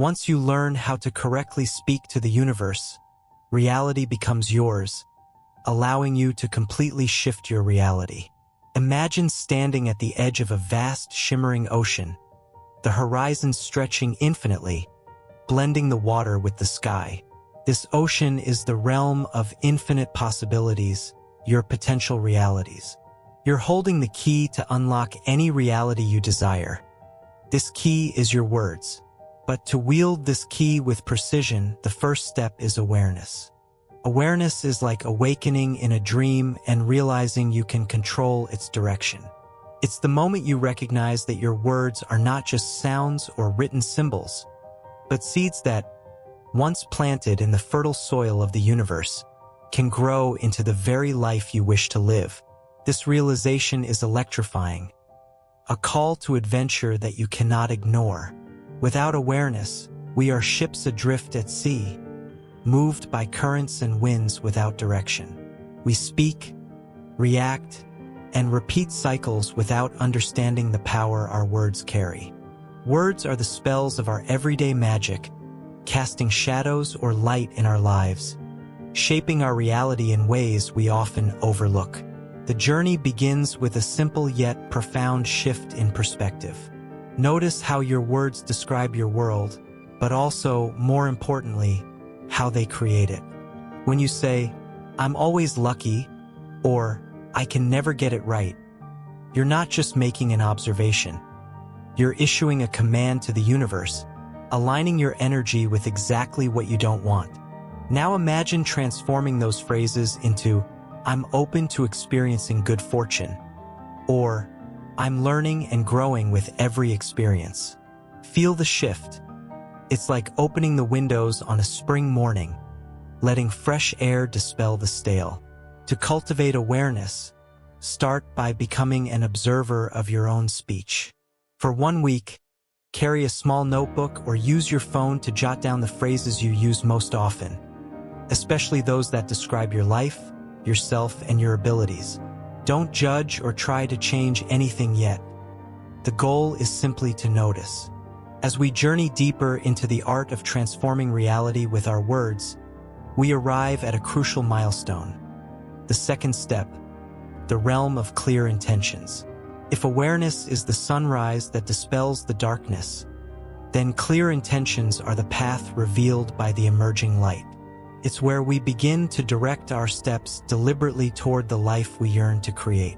Once you learn how to correctly speak to the universe, reality becomes yours, allowing you to completely shift your reality. Imagine standing at the edge of a vast, shimmering ocean, the horizon stretching infinitely, blending the water with the sky. This ocean is the realm of infinite possibilities, your potential realities. You're holding the key to unlock any reality you desire. This key is your words. But to wield this key with precision, the first step is awareness. Awareness is like awakening in a dream and realizing you can control its direction. It's the moment you recognize that your words are not just sounds or written symbols, but seeds that, once planted in the fertile soil of the universe, can grow into the very life you wish to live. This realization is electrifying, a call to adventure that you cannot ignore. Without awareness, we are ships adrift at sea, moved by currents and winds without direction. We speak, react, and repeat cycles without understanding the power our words carry. Words are the spells of our everyday magic, casting shadows or light in our lives, shaping our reality in ways we often overlook. The journey begins with a simple yet profound shift in perspective. Notice how your words describe your world, but also, more importantly, how they create it. When you say, "I'm always lucky," or "I can never get it right," you're not just making an observation. You're issuing a command to the universe, aligning your energy with exactly what you don't want. Now imagine transforming those phrases into, "I'm open to experiencing good fortune," or "I'm learning and growing with every experience." Feel the shift. It's like opening the windows on a spring morning, letting fresh air dispel the stale. To cultivate awareness, start by becoming an observer of your own speech. For 1 week, carry a small notebook or use your phone to jot down the phrases you use most often, especially those that describe your life, yourself, and your abilities. Don't judge or try to change anything yet. The goal is simply to notice. As we journey deeper into the art of transforming reality with our words, we arrive at a crucial milestone. The second step, the realm of clear intentions. If awareness is the sunrise that dispels the darkness, then clear intentions are the path revealed by the emerging light. It's where we begin to direct our steps deliberately toward the life we yearn to create.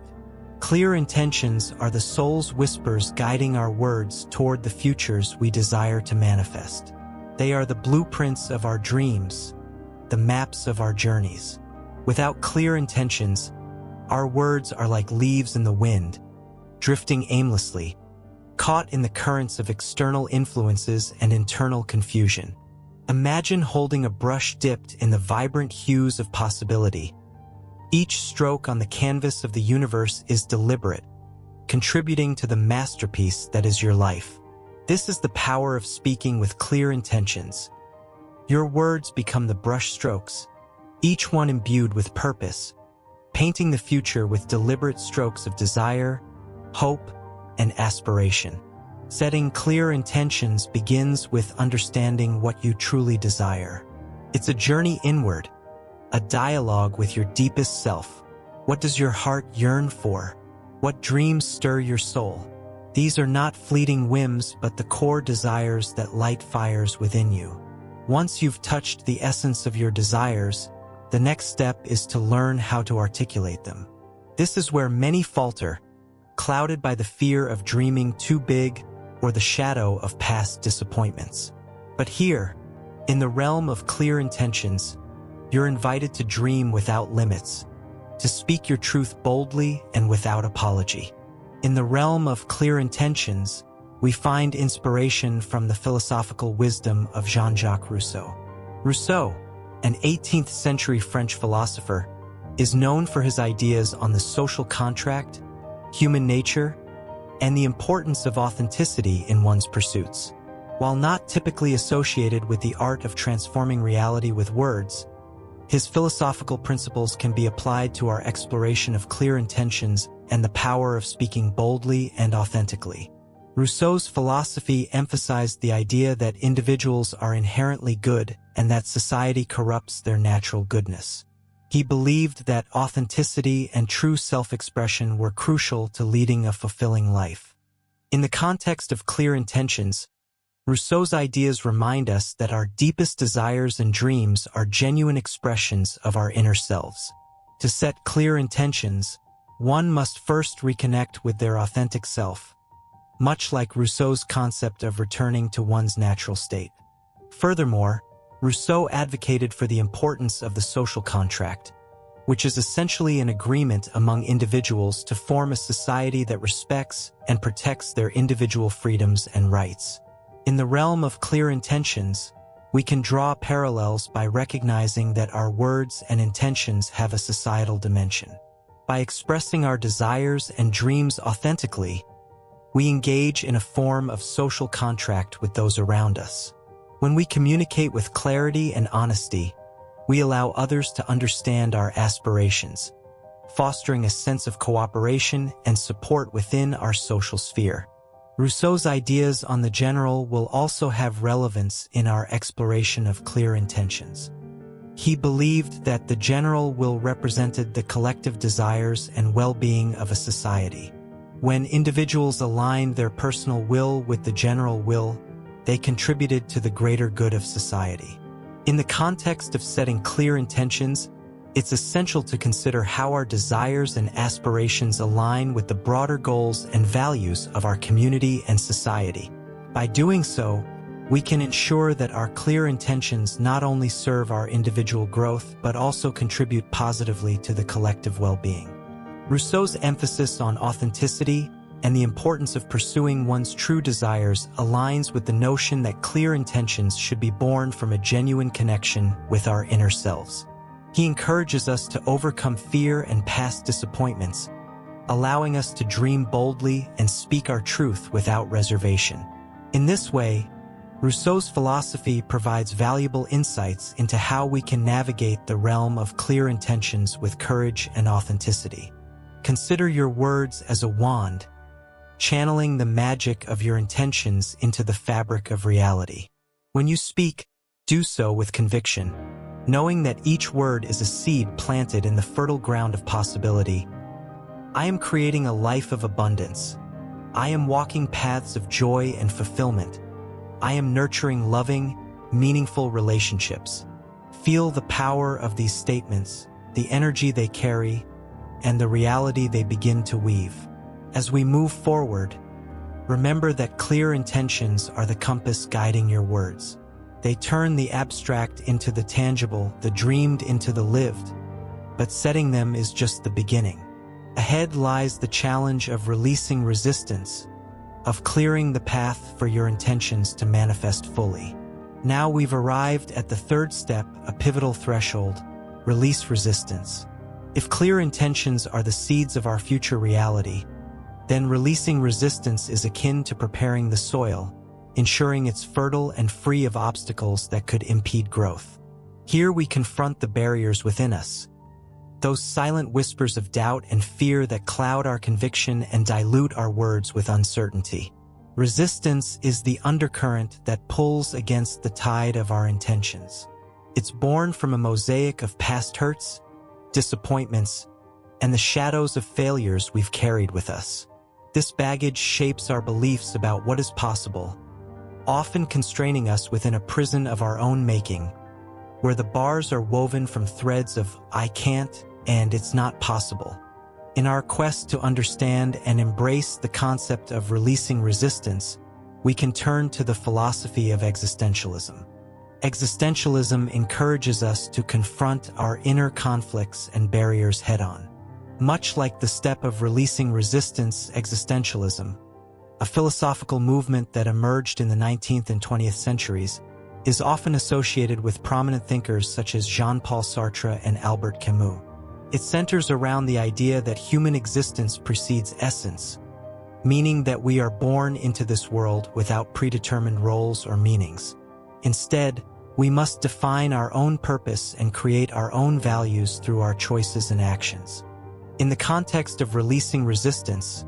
Clear intentions are the soul's whispers guiding our words toward the futures we desire to manifest. They are the blueprints of our dreams, the maps of our journeys. Without clear intentions, our words are like leaves in the wind, drifting aimlessly, caught in the currents of external influences and internal confusion. Imagine holding a brush dipped in the vibrant hues of possibility. Each stroke on the canvas of the universe is deliberate, contributing to the masterpiece that is your life. This is the power of speaking with clear intentions. Your words become the brush strokes, each one imbued with purpose, painting the future with deliberate strokes of desire, hope, and aspiration. Setting clear intentions begins with understanding what you truly desire. It's a journey inward, a dialogue with your deepest self. What does your heart yearn for? What dreams stir your soul? These are not fleeting whims, but the core desires that light fires within you. Once you've touched the essence of your desires, the next step is to learn how to articulate them. This is where many falter, clouded by the fear of dreaming too big or the shadow of past disappointments. But here, in the realm of clear intentions, you're invited to dream without limits, to speak your truth boldly and without apology. In the realm of clear intentions, we find inspiration from the philosophical wisdom of Jean-Jacques Rousseau. Rousseau, an 18th century French philosopher, is known for his ideas on the social contract, human nature, and the importance of authenticity in one's pursuits. While not typically associated with the art of transforming reality with words, his philosophical principles can be applied to our exploration of clear intentions and the power of speaking boldly and authentically. Rousseau's philosophy emphasized the idea that individuals are inherently good and that society corrupts their natural goodness. He believed that authenticity and true self-expression were crucial to leading a fulfilling life. In the context of clear intentions, Rousseau's ideas remind us that our deepest desires and dreams are genuine expressions of our inner selves. To set clear intentions, one must first reconnect with their authentic self, much like Rousseau's concept of returning to one's natural state. Furthermore, Rousseau advocated for the importance of the social contract, which is essentially an agreement among individuals to form a society that respects and protects their individual freedoms and rights. In the realm of clear intentions, we can draw parallels by recognizing that our words and intentions have a societal dimension. By expressing our desires and dreams authentically, we engage in a form of social contract with those around us. When we communicate with clarity and honesty, we allow others to understand our aspirations, fostering a sense of cooperation and support within our social sphere. Rousseau's ideas on the general will also have relevance in our exploration of clear intentions. He believed that the general will represented the collective desires and well-being of a society. When individuals aligned their personal will with the general will, they contributed to the greater good of society. In the context of setting clear intentions, it's essential to consider how our desires and aspirations align with the broader goals and values of our community and society. By doing so, we can ensure that our clear intentions not only serve our individual growth but also contribute positively to the collective well-being. Rousseau's emphasis on authenticity and the importance of pursuing one's true desires aligns with the notion that clear intentions should be born from a genuine connection with our inner selves. He encourages us to overcome fear and past disappointments, allowing us to dream boldly and speak our truth without reservation. In this way, Rousseau's philosophy provides valuable insights into how we can navigate the realm of clear intentions with courage and authenticity. Consider your words as a wand, channeling the magic of your intentions into the fabric of reality. When you speak, do so with conviction, knowing that each word is a seed planted in the fertile ground of possibility. I am creating a life of abundance. I am walking paths of joy and fulfillment. I am nurturing loving, meaningful relationships. Feel the power of these statements, the energy they carry, and the reality they begin to weave. As we move forward, remember that clear intentions are the compass guiding your words. They turn the abstract into the tangible, the dreamed into the lived, but setting them is just the beginning. Ahead lies the challenge of releasing resistance, of clearing the path for your intentions to manifest fully. Now we've arrived at the third step, a pivotal threshold: release resistance. If clear intentions are the seeds of our future reality, then releasing resistance is akin to preparing the soil, ensuring it's fertile and free of obstacles that could impede growth. Here we confront the barriers within us, those silent whispers of doubt and fear that cloud our conviction and dilute our words with uncertainty. Resistance is the undercurrent that pulls against the tide of our intentions. It's born from a mosaic of past hurts, disappointments, and the shadows of failures we've carried with us. This baggage shapes our beliefs about what is possible, often constraining us within a prison of our own making, where the bars are woven from threads of "I can't" and "it's not possible." In our quest to understand and embrace the concept of releasing resistance, we can turn to the philosophy of existentialism. Existentialism encourages us to confront our inner conflicts and barriers head-on. Much like the step of releasing resistance, existentialism, a philosophical movement that emerged in the 19th and 20th centuries, is often associated with prominent thinkers such as Jean-Paul Sartre and Albert Camus. It centers around the idea that human existence precedes essence, meaning that we are born into this world without predetermined roles or meanings. Instead, we must define our own purpose and create our own values through our choices and actions. In the context of releasing resistance,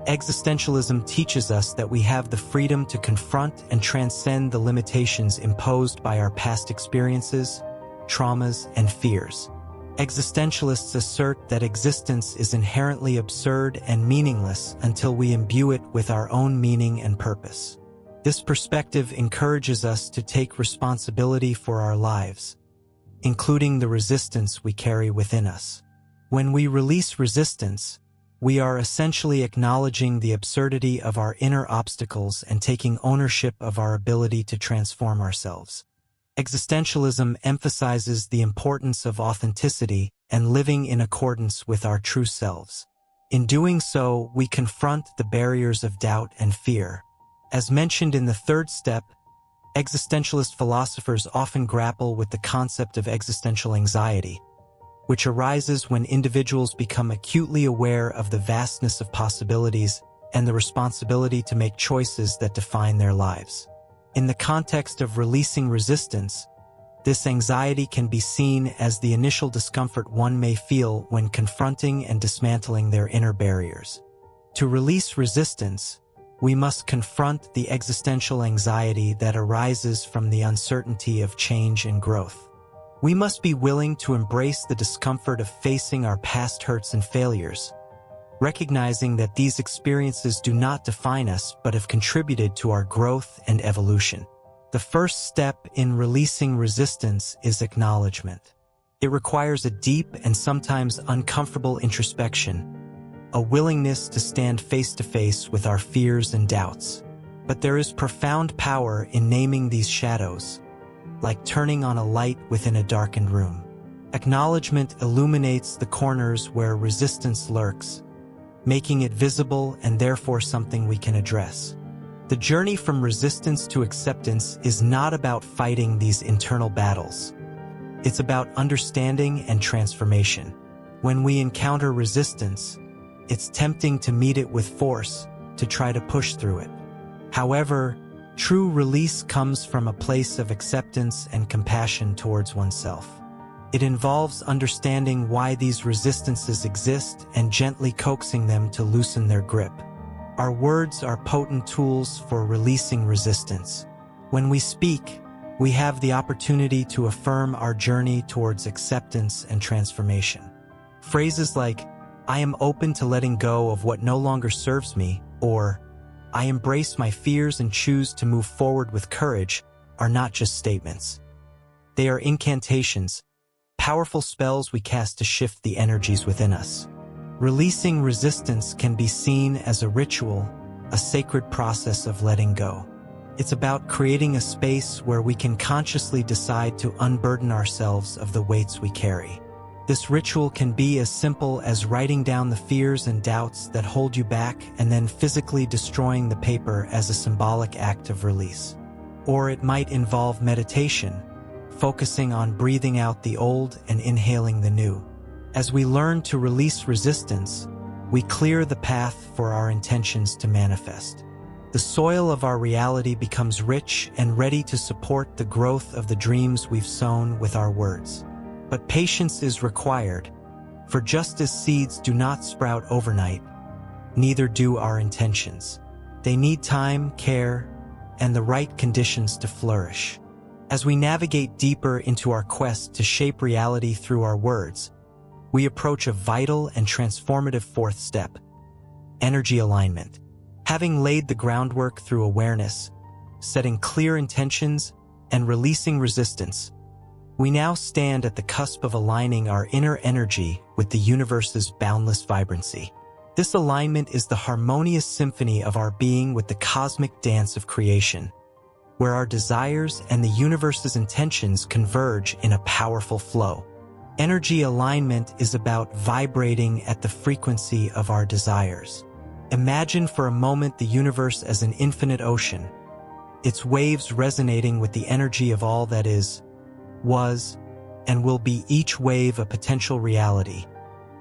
Existentialism teaches us that we have the freedom to confront and transcend the limitations imposed by our past experiences, traumas, and fears. Existentialists assert that existence is inherently absurd and meaningless until we imbue it with our own meaning and purpose. This perspective encourages us to take responsibility for our lives, including the resistance we carry within us. When we release resistance, we are essentially acknowledging the absurdity of our inner obstacles and taking ownership of our ability to transform ourselves. Existentialism emphasizes the importance of authenticity and living in accordance with our true selves. In doing so, we confront the barriers of doubt and fear. As mentioned in the third step, existentialist philosophers often grapple with the concept of existential anxiety, which arises when individuals become acutely aware of the vastness of possibilities and the responsibility to make choices that define their lives. In the context of releasing resistance, this anxiety can be seen as the initial discomfort one may feel when confronting and dismantling their inner barriers. To release resistance, we must confront the existential anxiety that arises from the uncertainty of change and growth. We must be willing to embrace the discomfort of facing our past hurts and failures, recognizing that these experiences do not define us but have contributed to our growth and evolution. The first step in releasing resistance is acknowledgement. It requires a deep and sometimes uncomfortable introspection, a willingness to stand face to face with our fears and doubts. But there is profound power in naming these shadows, like turning on a light within a darkened room. Acknowledgement illuminates the corners where resistance lurks, making it visible and therefore something we can address. The journey from resistance to acceptance is not about fighting these internal battles. It's about understanding and transformation. When we encounter resistance, it's tempting to meet it with force, to try to push through it. However, true release comes from a place of acceptance and compassion towards oneself. It involves understanding why these resistances exist and gently coaxing them to loosen their grip. Our words are potent tools for releasing resistance. When we speak, we have the opportunity to affirm our journey towards acceptance and transformation. Phrases like, "I am open to letting go of what no longer serves me," or "I embrace my fears and choose to move forward with courage," are not just statements. They are incantations, powerful spells we cast to shift the energies within us. Releasing resistance can be seen as a ritual, a sacred process of letting go. It's about creating a space where we can consciously decide to unburden ourselves of the weights we carry. This ritual can be as simple as writing down the fears and doubts that hold you back and then physically destroying the paper as a symbolic act of release. Or it might involve meditation, focusing on breathing out the old and inhaling the new. As we learn to release resistance, we clear the path for our intentions to manifest. The soil of our reality becomes rich and ready to support the growth of the dreams we've sown with our words. But patience is required, for just as seeds do not sprout overnight, neither do our intentions. They need time, care, and the right conditions to flourish. As we navigate deeper into our quest to shape reality through our words, we approach a vital and transformative fourth step: energy alignment. Having laid the groundwork through awareness, setting clear intentions, and releasing resistance, we now stand at the cusp of aligning our inner energy with the universe's boundless vibrancy. This alignment is the harmonious symphony of our being with the cosmic dance of creation, where our desires and the universe's intentions converge in a powerful flow. Energy alignment is about vibrating at the frequency of our desires. Imagine for a moment the universe as an infinite ocean, its waves resonating with the energy of all that is, was, and will be, each wave a potential reality,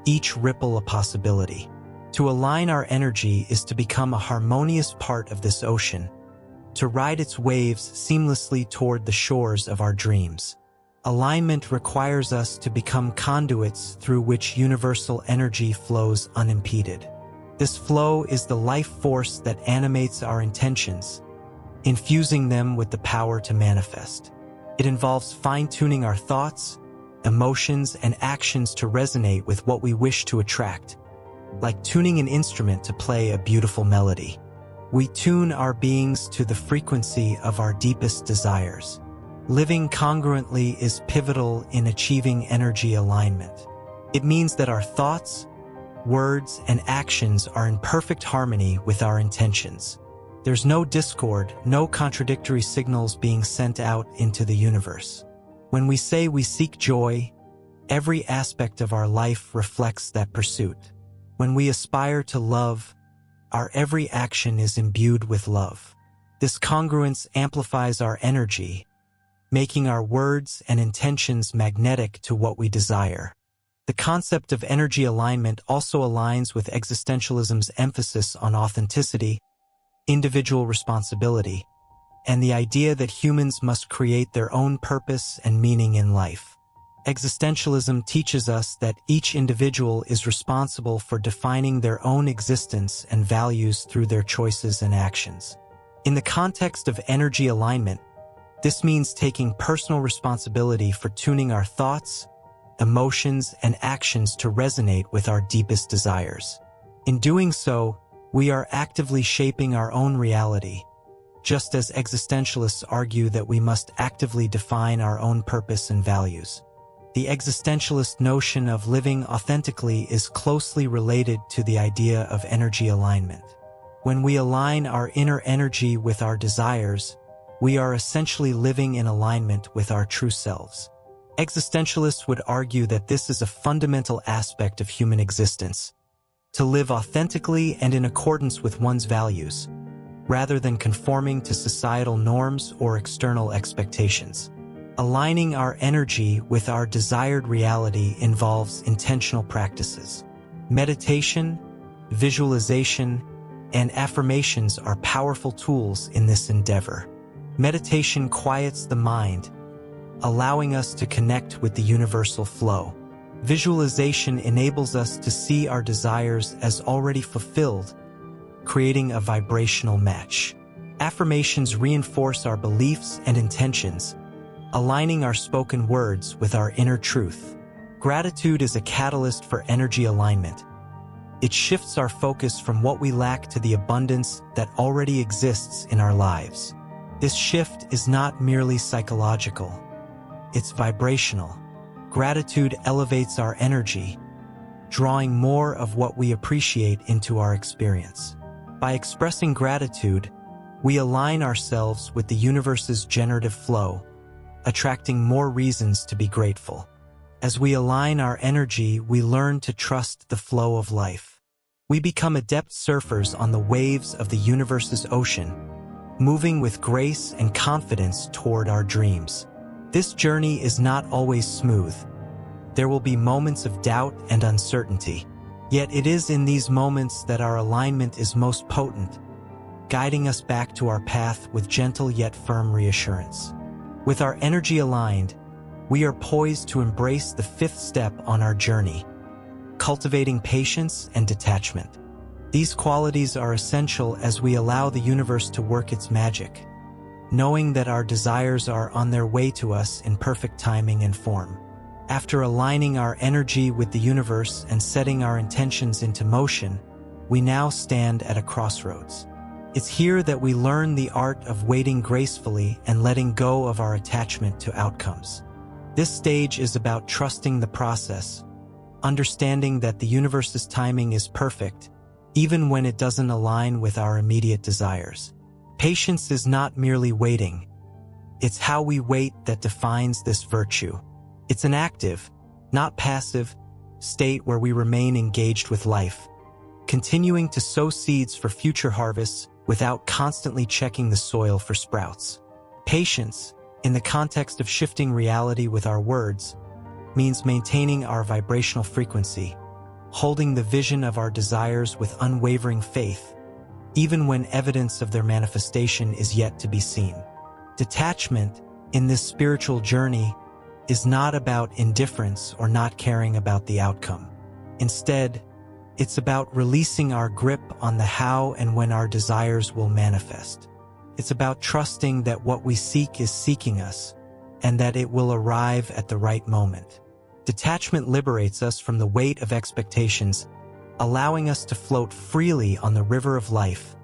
each ripple a possibility. To align our energy is to become a harmonious part of this ocean, to ride its waves seamlessly toward the shores of our dreams. Alignment requires us to become conduits through which universal energy flows unimpeded. This flow is the life force that animates our intentions, infusing them with the power to manifest. It involves fine-tuning our thoughts, emotions, and actions to resonate with what we wish to attract, like tuning an instrument to play a beautiful melody. We tune our beings to the frequency of our deepest desires. Living congruently is pivotal in achieving energy alignment. It means that our thoughts, words, and actions are in perfect harmony with our intentions. There's no discord, no contradictory signals being sent out into the universe. When we say we seek joy, every aspect of our life reflects that pursuit. When we aspire to love, our every action is imbued with love. This congruence amplifies our energy, making our words and intentions magnetic to what we desire. The concept of energy alignment also aligns with existentialism's emphasis on authenticity, individual responsibility, and the idea that humans must create their own purpose and meaning in life. Existentialism teaches us that each individual is responsible for defining their own existence and values through their choices and actions. In the context of energy alignment, this means taking personal responsibility for tuning our thoughts, emotions, and actions to resonate with our deepest desires. In doing so, we are actively shaping our own reality, just as existentialists argue that we must actively define our own purpose and values. The existentialist notion of living authentically is closely related to the idea of energy alignment. When we align our inner energy with our desires, we are essentially living in alignment with our true selves. Existentialists would argue that this is a fundamental aspect of human existence, to live authentically and in accordance with one's values, rather than conforming to societal norms or external expectations. Aligning our energy with our desired reality involves intentional practices. Meditation, visualization, and affirmations are powerful tools in this endeavor. Meditation quiets the mind, allowing us to connect with the universal flow. Visualization enables us to see our desires as already fulfilled, creating a vibrational match. Affirmations reinforce our beliefs and intentions, aligning our spoken words with our inner truth. Gratitude is a catalyst for energy alignment. It shifts our focus from what we lack to the abundance that already exists in our lives. This shift is not merely psychological, it's vibrational. Gratitude elevates our energy, drawing more of what we appreciate into our experience. By expressing gratitude, we align ourselves with the universe's generative flow, attracting more reasons to be grateful. As we align our energy, we learn to trust the flow of life. We become adept surfers on the waves of the universe's ocean, moving with grace and confidence toward our dreams. This journey is not always smooth. There will be moments of doubt and uncertainty. Yet it is in these moments that our alignment is most potent, guiding us back to our path with gentle yet firm reassurance. With our energy aligned, we are poised to embrace the fifth step on our journey, cultivating patience and detachment. These qualities are essential as we allow the universe to work its magic, knowing that our desires are on their way to us in perfect timing and form. After aligning our energy with the universe and setting our intentions into motion, we now stand at a crossroads. It's here that we learn the art of waiting gracefully and letting go of our attachment to outcomes. This stage is about trusting the process, understanding that the universe's timing is perfect, even when it doesn't align with our immediate desires. Patience is not merely waiting. It's how we wait that defines this virtue. It's an active, not passive, state where we remain engaged with life, continuing to sow seeds for future harvests without constantly checking the soil for sprouts. Patience, in the context of shifting reality with our words, means maintaining our vibrational frequency, holding the vision of our desires with unwavering faith, even when evidence of their manifestation is yet to be seen. Detachment, in this spiritual journey, is not about indifference or not caring about the outcome. Instead, It's about releasing our grip on the how and when our desires will manifest. It's about trusting that what we seek is seeking us, and that it will arrive at the right moment. Detachment liberates us from the weight of expectations, allowing us to float freely on the river of life,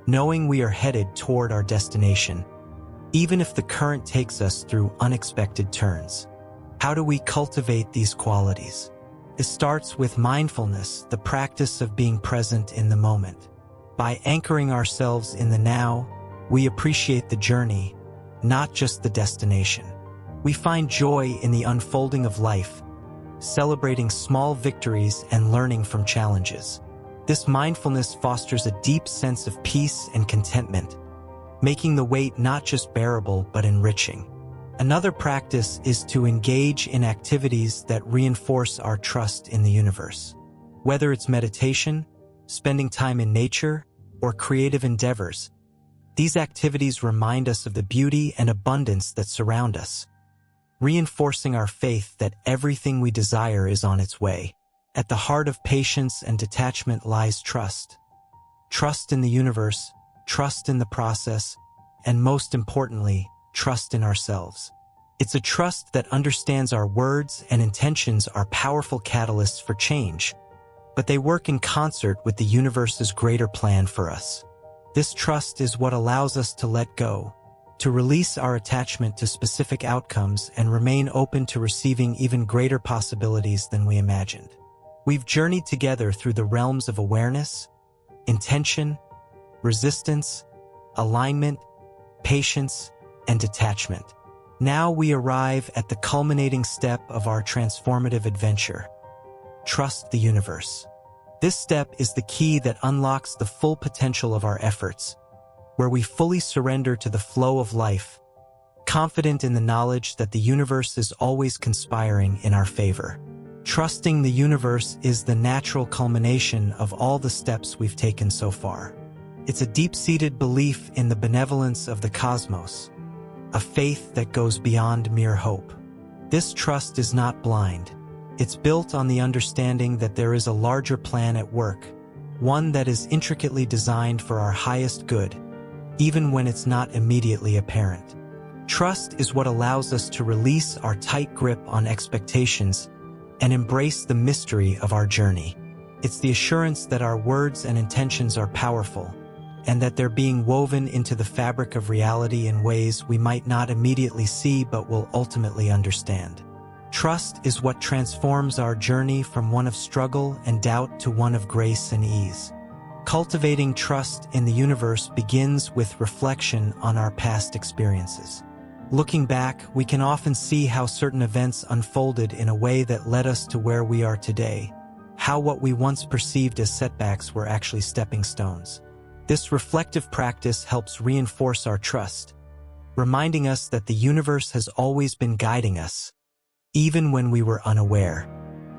knowing we are headed toward our destination, even if the current takes us through unexpected turns. How do we cultivate these qualities? It starts with mindfulness, the practice of being present in the moment. By anchoring ourselves in the now, we appreciate the journey, not just the destination. We find joy in the unfolding of life, celebrating small victories and learning from challenges. This mindfulness fosters a deep sense of peace and contentment, making the wait not just bearable but enriching. Another practice is to engage in activities that reinforce our trust in the universe. Whether it's meditation, spending time in nature, or creative endeavors, these activities remind us of the beauty and abundance that surround us, reinforcing our faith that everything we desire is on its way. At the heart of patience and detachment lies trust. Trust in the universe, trust in the process, and most importantly, trust in ourselves. It's a trust that understands our words and intentions are powerful catalysts for change, but they work in concert with the universe's greater plan for us. This trust is what allows us to let go, to release our attachment to specific outcomes and remain open to receiving even greater possibilities than we imagined. We've journeyed together through the realms of awareness, intention, resistance, alignment, patience, and detachment. Now we arrive at the culminating step of our transformative adventure. Trust the universe. This step is the key that unlocks the full potential of our efforts, where we fully surrender to the flow of life, confident in the knowledge that the universe is always conspiring in our favor. Trusting the universe is the natural culmination of all the steps we've taken so far. It's a deep-seated belief in the benevolence of the cosmos, a faith that goes beyond mere hope. This trust is not blind. It's built on the understanding that there is a larger plan at work, one that is intricately designed for our highest good, even when it's not immediately apparent. Trust is what allows us to release our tight grip on expectations and embrace the mystery of our journey. It's the assurance that our words and intentions are powerful, and that they're being woven into the fabric of reality in ways we might not immediately see but will ultimately understand. Trust is what transforms our journey from one of struggle and doubt to one of grace and ease. Cultivating trust in the universe begins with reflection on our past experiences. Looking back, we can often see how certain events unfolded in a way that led us to where we are today, how what we once perceived as setbacks were actually stepping stones. This reflective practice helps reinforce our trust, reminding us that the universe has always been guiding us, even when we were unaware.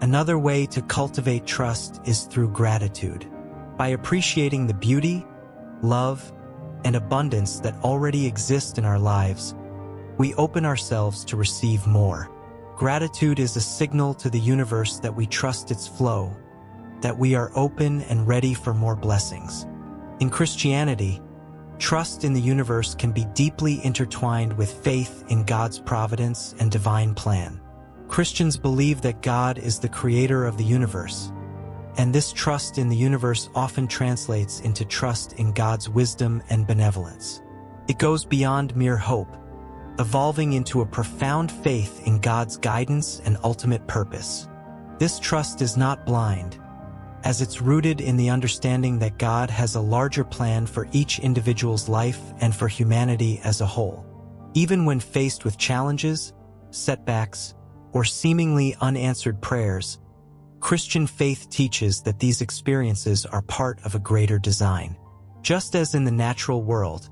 Another way to cultivate trust is through gratitude. By appreciating the beauty, love, and abundance that already exist in our lives, we open ourselves to receive more. Gratitude is a signal to the universe that we trust its flow, that we are open and ready for more blessings. In Christianity, trust in the universe can be deeply intertwined with faith in God's providence and divine plan. Christians believe that God is the creator of the universe, and this trust in the universe often translates into trust in God's wisdom and benevolence. It goes beyond mere hope, evolving into a profound faith in God's guidance and ultimate purpose. This trust is not blind, as it's rooted in the understanding that God has a larger plan for each individual's life and for humanity as a whole. Even when faced with challenges, setbacks, or seemingly unanswered prayers, Christian faith teaches that these experiences are part of a greater design. Just as in the natural world,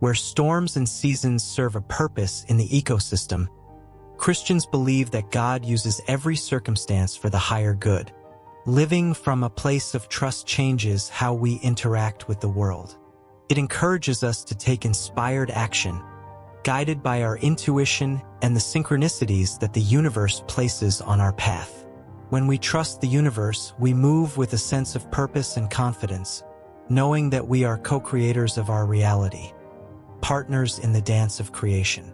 where storms and seasons serve a purpose in the ecosystem, Christians believe that God uses every circumstance for the higher good. Living from a place of trust changes how we interact with the world. It encourages us to take inspired action, guided by our intuition and the synchronicities that the universe places on our path. When we trust the universe, we move with a sense of purpose and confidence, knowing that we are co-creators of our reality, partners in the dance of creation.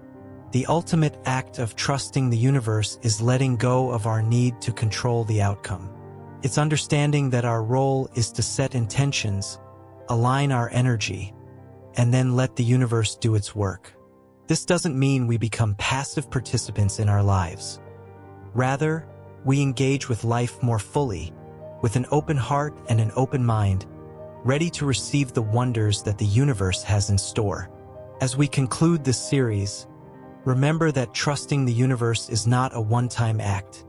The ultimate act of trusting the universe is letting go of our need to control the outcome. It's understanding that our role is to set intentions, align our energy, and then let the universe do its work. This doesn't mean we become passive participants in our lives. Rather, we engage with life more fully, with an open heart and an open mind, ready to receive the wonders that the universe has in store. As we conclude this series, remember that trusting the universe is not a one-time act,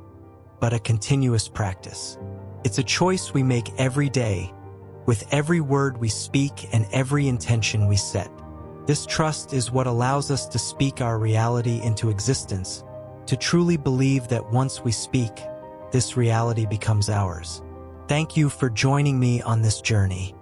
but a continuous practice. It's a choice we make every day, with every word we speak and every intention we set. This trust is what allows us to speak our reality into existence, to truly believe that once we speak, this reality becomes ours. Thank you for joining me on this journey.